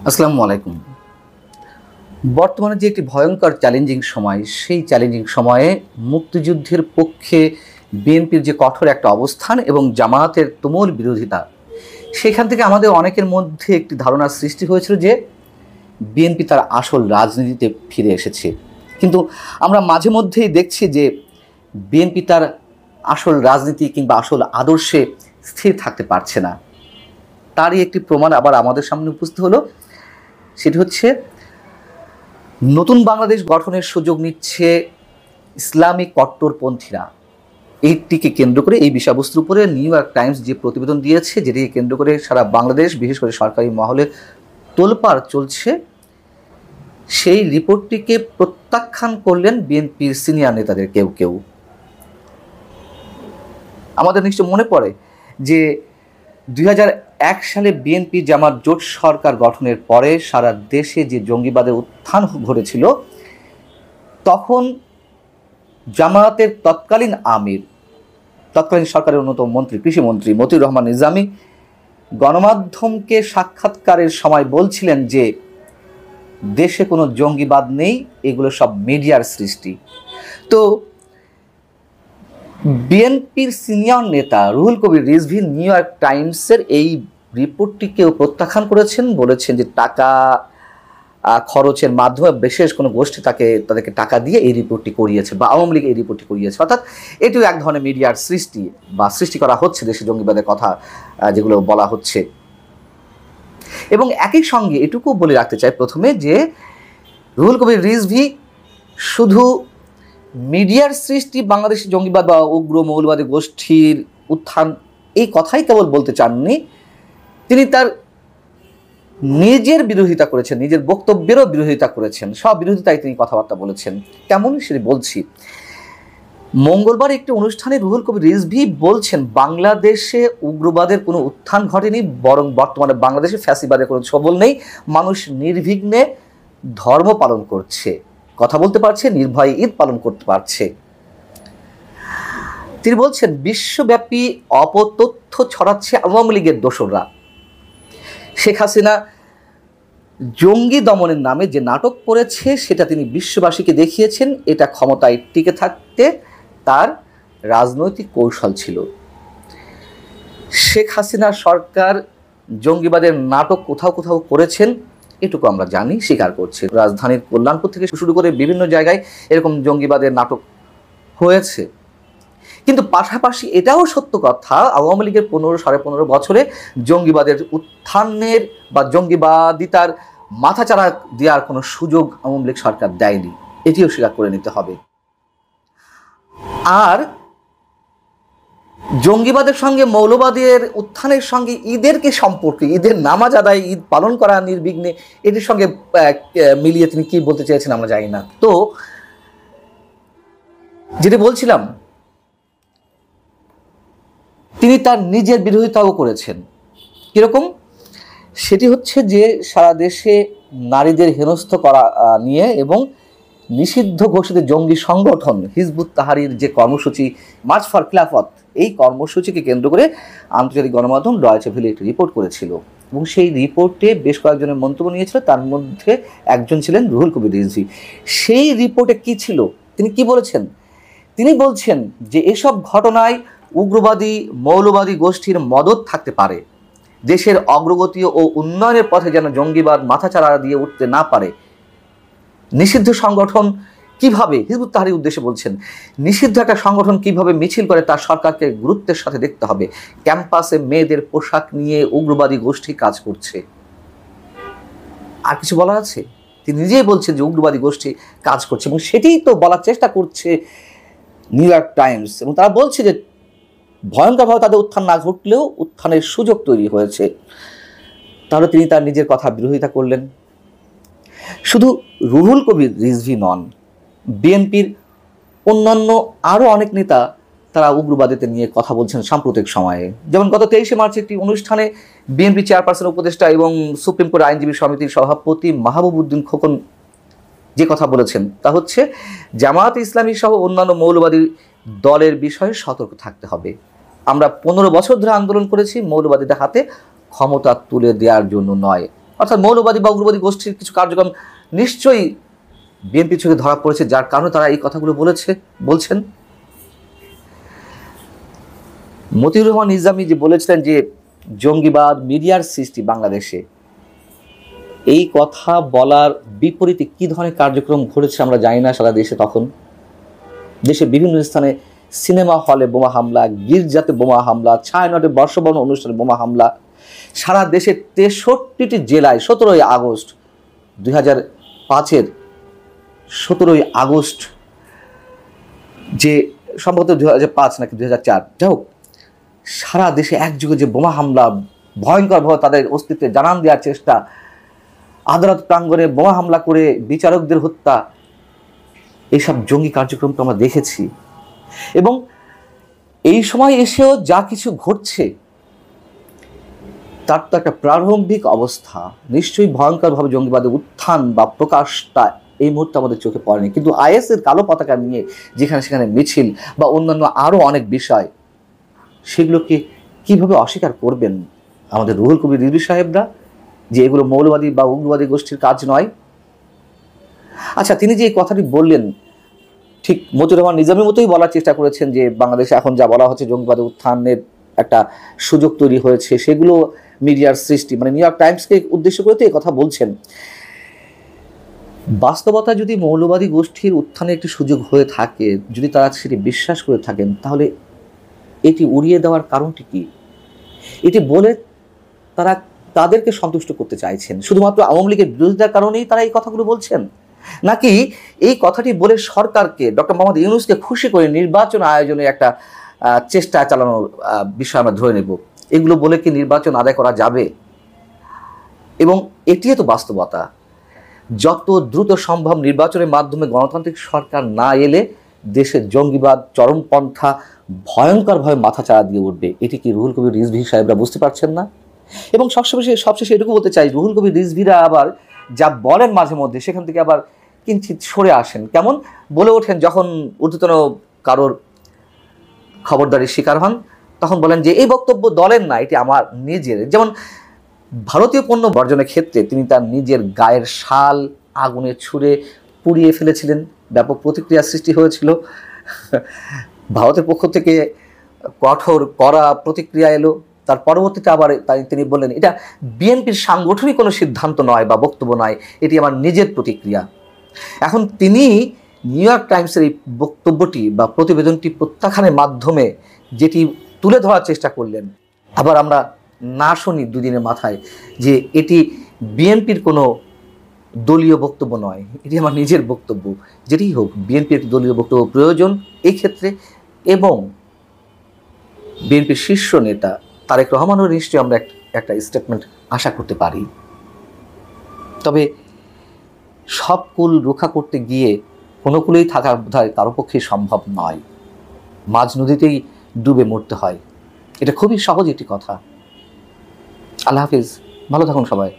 আসসালামু আলাইকুম। বর্তমানে যে একটি ভয়ঙ্কর চ্যালেঞ্জিং সময়, সেই চ্যালেঞ্জিং সময়ে মুক্তিযুদ্ধের পক্ষে বিএনপির যে কঠোর একটা অবস্থান এবং জামায়াতের তুমুল বিরোধিতা, সেখান থেকে আমাদের অনেকের মধ্যে একটি ধারণার সৃষ্টি হয়েছিল যে বিএনপি তার আসল রাজনীতিতে ফিরে এসেছে। কিন্তু আমরা মাঝে মধ্যেই দেখছি যে বিএনপি তার আসল রাজনীতি কিংবা আসল আদর্শে স্থির থাকতে পারছে না। তারই একটি প্রমাণ আবার আমাদের সামনে উপস্থিত হলো। সেটি হচ্ছে নতুন বাংলাদেশ গঠনের সুযোগ নিচ্ছে ইসলামিক কট্টরপন্থীরা। এইটিকে কেন্দ্র করে, এই বিষয়বস্তুর উপরে নিউ ইয়র্ক টাইমস যে প্রতিবেদন দিয়েছে, যেটিকে কেন্দ্র করে সারা বাংলাদেশ, বিশেষ করে সরকারি মহলে তোলপাড় চলছে, সেই রিপোর্টটিকে প্রত্যাখ্যান করলেন বিএনপির সিনিয়র নেতাদের কেউ কেউ। আমাদের নিশ্চয় মনে পড়ে যে 2001 সালে বিএনপি জামাত জোট সরকার গঠনের পরে সারা দেশে যে জঙ্গিবাদের উত্থান ঘটেছিল, তখন জামায়াতের তৎকালীন আমির, তৎকালীন সরকারের অন্যতম মন্ত্রী, কৃষিমন্ত্রী মতিউর রহমান নিজামী গণমাধ্যমকে সাক্ষাৎকারের সময় বলছিলেন যে দেশে কোনো জঙ্গিবাদ নেই, এগুলো সব মিডিয়ার সৃষ্টি। তো বিএনপির সিনিয়র নেতা রুহুল কবির রিজভী নিউ ইয়র্ক টাইমসের এই রিপোর্টটিকেও প্রত্যাখ্যান করেছেন, বলেছেন যে টাকা খরচের মাধ্যমে বিশেষ কোনো গোষ্ঠী তাদেরকে টাকা দিয়ে এই রিপোর্টটি করিয়েছে, বা আওয়ামী লীগ এই রিপোর্টটি করিয়েছে। অর্থাৎ এটিও এক ধরনের মিডিয়ার সৃষ্টি বা সৃষ্টি করা হচ্ছে দেশে জঙ্গিবাদের কথা যেগুলো বলা হচ্ছে। এবং একই সঙ্গে এটুকু বলে রাখতে চাই প্রথমে যে রুহুল কবির রিজভী শুধু মিডিয়ার সৃষ্টি বাংলাদেশি জঙ্গিবাদ বা উগ্র মৌলবাদী গোষ্ঠীর উত্থান এই কথাই কেবল বলতে চাননি, তিনি তার নিজের বিরোধিতা করেছেন, নিজের বক্তব্যেরও বিরোধিতা করেছেন। সব বিরোধিতায় তিনি কথাবার্তা বলেছেন। কেমন সেটি বলছি। মঙ্গলবার একটি অনুষ্ঠানে রুহুল কবির রিজভী বলছেন, বাংলাদেশে উগ্রবাদের কোনো উত্থান ঘটেনি, বরং বর্তমানে বাংলাদেশে ফ্যাসিবাদের কোনো ছবল নেই। মানুষ নির্বিঘ্নে ধর্ম পালন করছে, কথা বলতে পারছে, নির্ভয়ে ঈদ পালন করতে পারছে। তিনি বলছেন, বিশ্বব্যাপী অপতথ্য ছড়াচ্ছে আওয়ামী লীগের দোসররা। শেখ হাসিনা জঙ্গি দমনের নামে যে নাটক করেছে সেটা তিনি বিশ্ববাসীকে দেখিয়েছেন। এটা ক্ষমতায় টিকে থাকতে তার রাজনৈতিক কৌশল ছিল। শেখ হাসিনা সরকার জঙ্গিবাদের নাটক কোথাও কোথাও করেছেন, এটুকু আমরা জানি, স্বীকার করছি। রাজধানীর কল্যাণপুর থেকে শুরু করে বিভিন্ন জায়গায় এরকম জঙ্গিবাদের নাটক হয়েছে। কিন্তু পাশাপাশি এটাও সত্য কথা, আওয়ামী লীগের 15-15.5 বছরে জঙ্গিবাদের উত্থানের বা জঙ্গিবাদিতার মাথাচাড়া দেওয়ার কোনো সুযোগ আওয়ামী লীগ সরকার দেয়নি, এটিও স্বীকার করে নিতে হবে। আর জঙ্গিবাদের সঙ্গে মৌলবাদের উত্থানের সঙ্গে ঈদের কি সম্পর্ক, ঈদের নামাজ আদায়, ঈদ পালন করা নির্বিঘ্নে, এটির সঙ্গে মিলিয়ে তিনি কি বলতে চেয়েছেন আমরা জানি না। তো যেটি বলছিলাম, তিনি তার নিজের বিরোধিতাও করেছেন। কিরকম? সেটি হচ্ছে যে সারা দেশে নারীদের হেনস্থ করা নিয়ে এবং নিষিদ্ধ ঘোষিত জঙ্গি সংগঠন হিজবুত তাহরির যে কর্মসূচি মার্চ ফর খিলাফত, এই কর্মসূচিকে কেন্দ্র করে আন্তর্জাতিক গণমাধ্যম ডয়েচে ভেলে একটি রিপোর্ট করেছিল এবং সেই রিপোর্টে বেশ কয়েকজনের মন্তব্য নিয়েছিল, তার মধ্যে একজন ছিলেন রুহুল কবির রিজভী। সেই রিপোর্টে কি ছিল, তিনি কি বলেছেন? তিনি বলছেন যে এসব ঘটনায় উগ্রবাদী মৌলবাদী গোষ্ঠীর মদত থাকতে পারে। দেশের অগ্রগতি ও উন্নয়নের পথে যেন জঙ্গিবাদ মাথাচাড়া দিয়ে উঠতে না পারে। নিষিদ্ধ সংগঠন কিভাবে, হিজবুত তাহরির উদ্দেশ্যে বলছেন, নিষিদ্ধ একটা সংগঠন কিভাবে মিছিল করে তার সরকারকে গুরুত্বের সাথে দেখতে হবে। ক্যাম্পাসে মেয়েদের পোশাক নিয়ে উগ্রবাদী গোষ্ঠী কাজ করছে। আর কিছু বলা আছে? তিনি নিজেই বলছেন যে উগ্রবাদী গোষ্ঠী কাজ করছে এবং সেটাই তো বলার চেষ্টা করছে নিউ ইয়র্ক টাইমস। এবং তারা বলছে যে ভয়ঙ্করভাবে তাদের উত্থান না ঘটলেও উত্থানের সুযোগ তৈরি হয়েছে। তাহলে তিনি তার নিজের কথা বিরোধিতা করলেন। শুধু রুহুল কবির রিজভী নন, বিএনপির অন্যান্য আরও অনেক নেতা তারা উগ্রবাদীতে নিয়ে কথা বলছেন সাম্প্রতিক সময়ে। যেমন গত 23শে মার্চ একটি অনুষ্ঠানে বিএনপি চেয়ারপারসন উপদেষ্টা এবং সুপ্রিম কোর্ট আইনজীবী সমিতির সভাপতি মাহবুব উদ্দিন খোকন যে কথা বলেছেন তা হচ্ছে, জামায়াত ইসলামী সহ অন্যান্য মৌলবাদী দলের বিষয়ে সতর্ক থাকতে হবে। আমরা 15 বছর ধরে আন্দোলন করেছি মৌলবাদীদের হাতে ক্ষমতা তুলে দেওয়ার জন্য নয়, অর্থাৎ মৌলবাদী বা উগ্রবাদী গোষ্ঠীর কিছু কার্যক্রম নিশ্চয়ই বিএনপি চোখে ধরা পড়েছে, যার কারণে তারা এই কথাগুলো বলছেন। মতিউর রহমান নিজামী যে বলেছিলেন যে জঙ্গিবাদ মিডিয়ার সৃষ্টি বাংলাদেশে, এই কথা বলার বিপরীতে কি ধরনের কার্যক্রম ঘটেছে আমরা জানি না সারা দেশে। তখন দেশে বিভিন্ন স্থানে সিনেমা হলে বোমা হামলা, গির্জাতে বোমা হামলা, ছায়ানটে বর্ষবরণ অনুষ্ঠানে বোমা হামলা, সারা দেশের 63টি জেলায় 17ই আগস্ট 2005-এর 17ই আগস্ট, যে সম্ভবত 2005 নাকি 2004, যাই হোক, সারা দেশে একযোগে যে বোমা হামলা, ভয়ঙ্করভাবে তাদের অস্তিত্বে জানান দেওয়ার চেষ্টা, আদালত প্রাঙ্গণে বোমা হামলা করে বিচারকদের হত্যা, এইসব জঙ্গি কার্যক্রম তো আমরা দেখেছি। এবং এই সময় এসেও যা কিছু ঘটছে তার তো একটা প্রারম্ভিক অবস্থা। নিশ্চয়ই ভয়ঙ্করভাবে জঙ্গিবাদের উত্থান বা প্রকাশটা এই মুহূর্তে আমাদের চোখে পড়েনি, কিন্তু আইএসের কালো পতাকা নিয়ে যেখানে সেখানে মিছিল বা অন্যান্য আরও অনেক বিষয়, সেগুলোকে কিভাবে অস্বীকার করবেন আমাদের রুহুল কবির রিজভী সাহেবরা, যে এগুলো মৌলবাদী বা উগ্রবাদী গোষ্ঠীর কাজ নয়? আচ্ছা, তিনি যে এই কথাটি বললেন, ঠিক মতিউর রহমান নিজামীর মতোই বলার চেষ্টা করেছেন যে বাংলাদেশে এখন যা বলা হচ্ছে জঙ্গিবাদের উত্থানের একটা সুযোগ তৈরি হয়েছে, সেগুলো মিডিয়ার সৃষ্টি, মানে নিউ ইয়র্ক টাইমসকে উদ্দেশ্য করে তো এই কথা বলছেন। বাস্তবতা যদি মৌলবাদী গোষ্ঠীর উত্থানের একটি সুযোগ হয়ে থাকে, যদি তারা সেটি বিশ্বাস করে থাকেন, তাহলে এটি উড়িয়ে দেওয়ার কারণটি কি? এটি বলে তারা তাদেরকে সন্তুষ্ট করতে চাইছেন, শুধুমাত্র আওয়ামী লীগের বিরোধিতার কারণেই তারা এই কথাগুলো বলছেন, নাকি এই কথাটি বলে সরকারকে, ডক্টর মোহাম্মদ ইউনূসকে খুশি করে নির্বাচন আয়োজনের একটা চেষ্টা চালানোর বিষয় আমরা ধরে নেব? এগুলো বলে কি নির্বাচন আদায় করা যাবে? এবং এটিও তো বাস্তবতা, যত দ্রুত সম্ভব নির্বাচনের মাধ্যমে গণতান্ত্রিক সরকার না এলে দেশের জঙ্গিবাদ চরমপন্থা ভয়ঙ্করভাবে মাথাচাড়া দিয়ে উঠবে। এটি কি রুহুল কবির রিজভী সাহেবরা বুঝতে পারছেন না? এবং সবশেষে এটুকু বলতে চাই, রুহুল কবির রিজভীরা আবার যা বলেন মাঝে মধ্যে, সেখান থেকে আবার কিঞ্চিৎ সরে আসেন। কেমন বলে ওঠেন যখন ঊর্ধ্বতন কারোর খবরদারির শিকার হন, তখন বলেন যে এই বক্তব্য দলের না, এটি আমার নিজের। যেমন ভারতীয় পণ্য বর্জনের ক্ষেত্রে তিনি তার নিজের গায়ের শাল আগুনে ছুঁড়ে পুড়িয়ে ফেলেছিলেন, ব্যাপক প্রতিক্রিয়া সৃষ্টি হয়েছিল। ভারতের পক্ষ থেকে কঠোর কড়া প্রতিক্রিয়া এলো। তার পরবর্তীতে আবার তিনি বললেন এটা বিএনপির সাংগঠনিক কোনো সিদ্ধান্ত নয় বা বক্তব্য নয়, এটি আমার নিজের প্রতিক্রিয়া। এখন তিনি নিউ ইয়র্ক টাইমসের এই বক্তব্যটি বা প্রতিবেদনটি প্রত্যাখ্যানের মাধ্যমে যেটি তুলে ধরার চেষ্টা করলেন, আবার আমরা না শুনি দুদিনের মাথায় যে এটি বিএনপির কোনো দলীয় বক্তব্য নয়, এটি আমার নিজের বক্তব্য। যেটি হোক, বিএনপির একটি দলীয় বক্তব্য প্রয়োজন এই ক্ষেত্রে, এবং বিএনপির শীর্ষ নেতা তারেক রহমানও নিশ্চয়ই আমরা একটা স্টেটমেন্ট আশা করতে পারি। তবে সব কুল রক্ষা করতে গিয়ে কোনো কুলেই থাকা বোধহয় কারো পক্ষেই সম্ভব নয়, মাঝ নদীতেই ডুবে মরতে হয়। এটা খুবই সহজ একটি কথা। আল্লাহ হাফিজ, ভালো থাকুন সবাই।